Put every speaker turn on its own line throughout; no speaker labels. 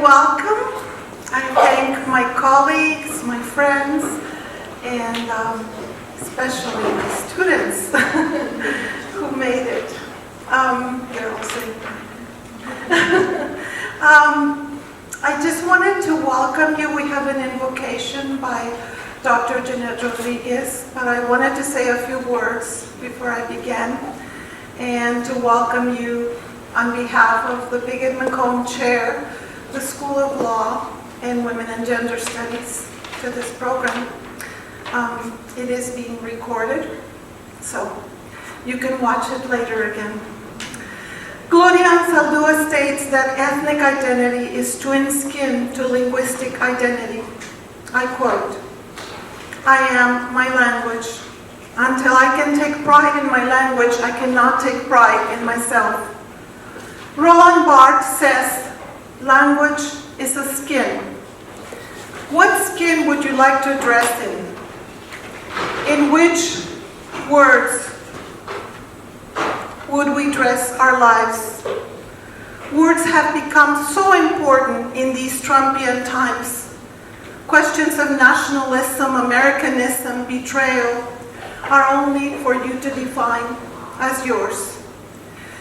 welcome. I thank my colleagues, my friends, and especially my students who made it. They're all sitting I just wanted to welcome you. We have an invocation by Dr. Jeanette Rodriguez, but I wanted to say a few words before I begin, and to welcome you on behalf of the Bigot McComb Chair, the School of Law and Women and Gender Studies, to this program. It is being recorded, so you can watch it later again. Gloria Anzaldúa states that ethnic identity is twin skin to linguistic identity. I quote, "I am my language. Until I can take pride in my language, I cannot take pride in myself." Roland Barthes says, language is a skin. What skin would you like to dress in? In which words would we dress our lives? Words have become so important in these Trumpian times. Questions of nationalism, Americanism, betrayal are only for you to define as yours.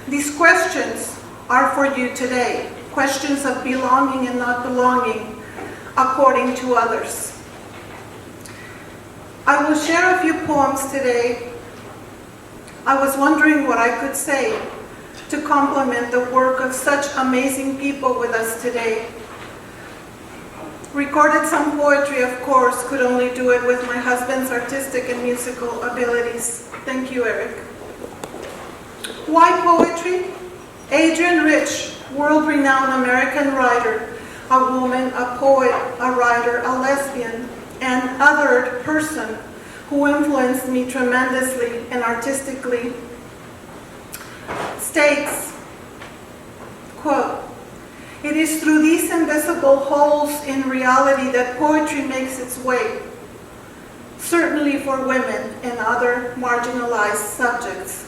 These questions are for you today. Questions of belonging and not belonging according to others. I will share a few poems today. I was wondering what I could say to complement the work of such amazing people with us today. Recorded some poetry, of course, could only do it with my husband's artistic and musical abilities. Thank you, Eric. Why poetry? Adrienne Rich, world-renowned American writer, a woman, a poet, a writer, a lesbian, and othered person who influenced me tremendously and artistically, states, quote, "It is through these invisible holes in reality that poetry makes its way, certainly for women and other marginalized subjects.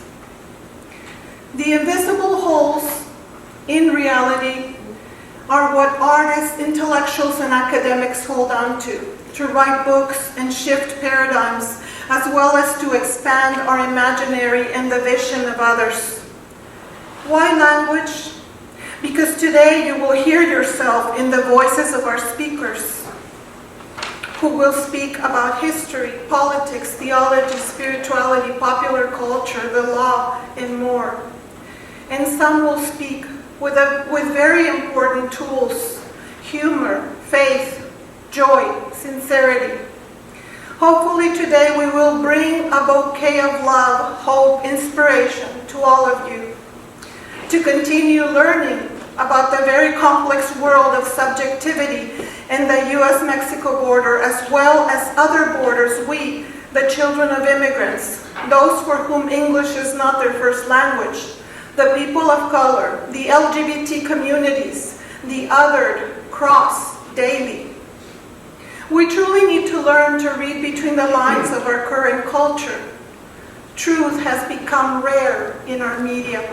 The invisible holes in reality are what artists, intellectuals, and academics hold on to write books and shift paradigms, as well as to expand our imaginary and the vision of others. Why language? Because today you will hear yourself in the voices of our speakers, who will speak about history, politics, theology, spirituality, popular culture, the law, and more. And some will speak with very important tools: humor, faith, joy, sincerity. Hopefully today we will bring a bouquet of love, hope, inspiration to all of you, to continue learning about the very complex world of subjectivity in the U.S.-Mexico border, as well as other borders we, the children of immigrants, those for whom English is not their first language, the people of color, the LGBT communities, the othered, cross daily. We truly need to learn to read between the lines of our current culture. Truth has become rare in our media.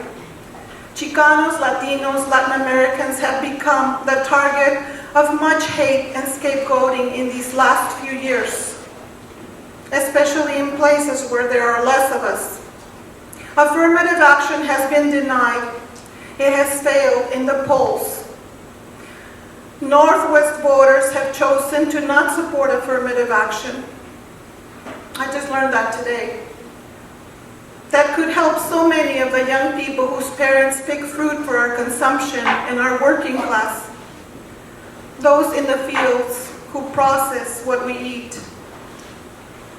Chicanos, Latinos, Latin Americans have become the target of much hate and scapegoating in these last few years, especially in places where there are less of us. Affirmative action has been denied. It has failed in the polls. Northwest voters have chosen to not support affirmative action. I just learned that today. That could help so many of the young people whose parents pick fruit for our consumption and our working class. Those in the fields who process what we eat.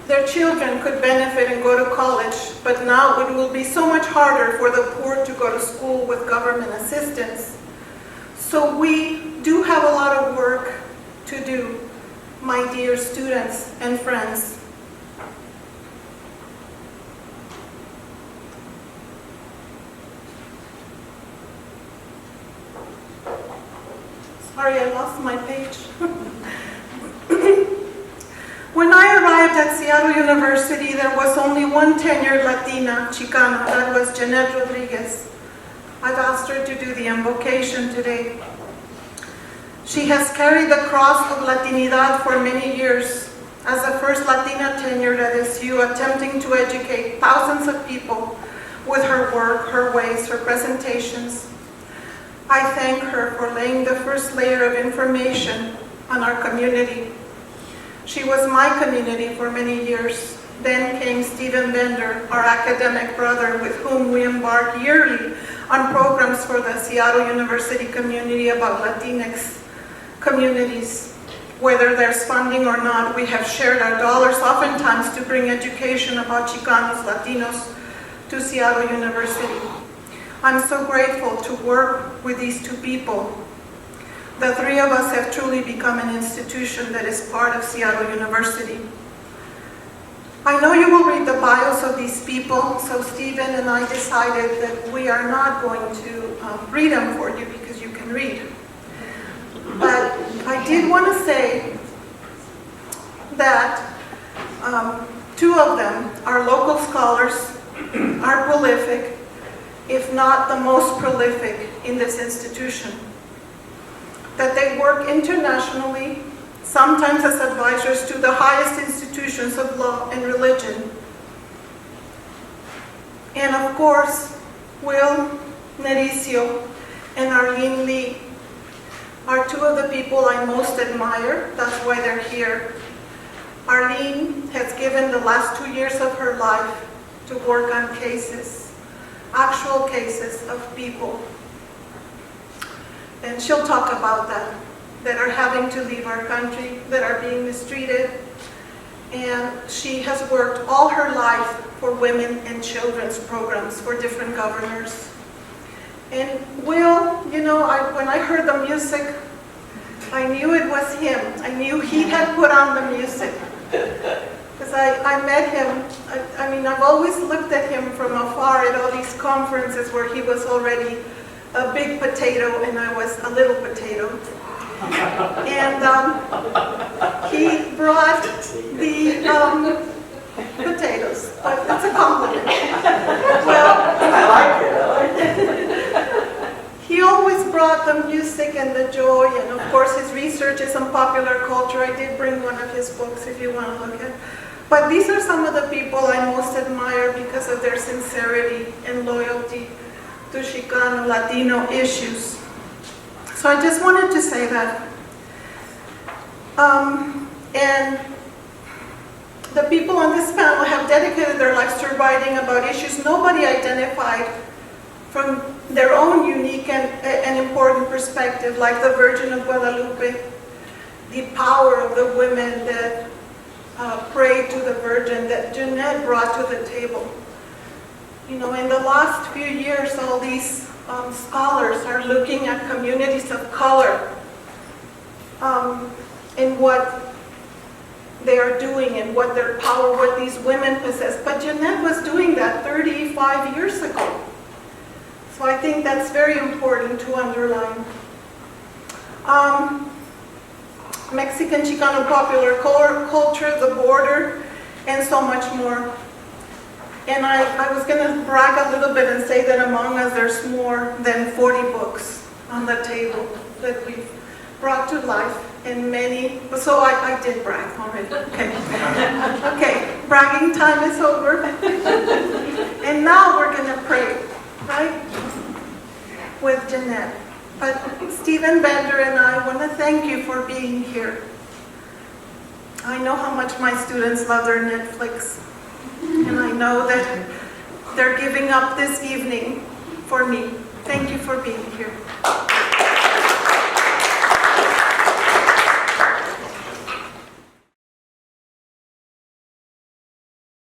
Their children could benefit and go to college, but now it will be so much harder for the poor to go to school with government assistance. So we do have a lot of work to do, my dear students and friends. Sorry, I lost my page. When I arrived at Seattle University, there was only one tenured Latina, Chicana, that was Jeanette Rodriguez. I've asked her to do the invocation today. She has carried the cross of Latinidad for many years as the first Latina tenured at SU, attempting to educate thousands of people with her work, her ways, her presentations. I thank her for laying the first layer of information on our community. She was my community for many years. Then came Stephen Bender, our academic brother, with whom we embark yearly on programs for the Seattle University community about Latinx communities. Whether there's funding or not, we have shared our dollars oftentimes to bring education about Chicanos, Latinos to Seattle University. I'm so grateful to work with these two people. The three of us have truly become an institution that is part of Seattle University. I know you will read the bios of these people, so Stephen and I decided that we are not going to read them for you because you can read. But I did want to say that two of them are local scholars, are prolific, if not the most prolific in this institution. That they work internationally, sometimes as advisors to the highest institutions of law and religion. And of course, Will Nericio and Arlene Lee are two of the people I most admire. That's why they're here. Arlene has given the last 2 years of her life to work on cases, actual cases of people. And she'll talk about that are having to leave our country, that are being mistreated. And she has worked all her life for women and children's programs for different governors. And Will, you know, when I heard the music, I knew it was him. I knew he had put on the music. Because I met him, I mean, I've always looked at him from afar at all these conferences where he was already a big potato and I was a little potato. And he brought the potatoes. That's a compliment. Well, I like it. He always brought the music and the joy, and of course his research is on popular culture. I did bring one of his books if you want to look at. But these are some of the people I most admire because of their sincerity and loyalty to Chicano, Latino issues. So I just wanted to say that. And the people on this panel have dedicated their lives to writing about issues nobody identified from their own unique and important perspective, like the Virgin of Guadalupe, the power of the women that prayed to the Virgin, that Jeanette brought to the table. You know, in the last few years, all these scholars are looking at communities of color and what they are doing and what their power, what these women possess. But Jeanette was doing that 35 years ago. So I think that's very important to underline. Mexican Chicano popular culture, the border, and so much more. And I was going to brag a little bit and say that among us there's more than 40 books on the table that we've brought to life, and many, so I did brag already, okay. Okay, bragging time is over. And now we're going to pray, right, with Jeanette. But Stephen Bender and I want to thank you for being here. I know how much my students love their Netflix, and I know that they're giving up this evening for me. Thank you for being here.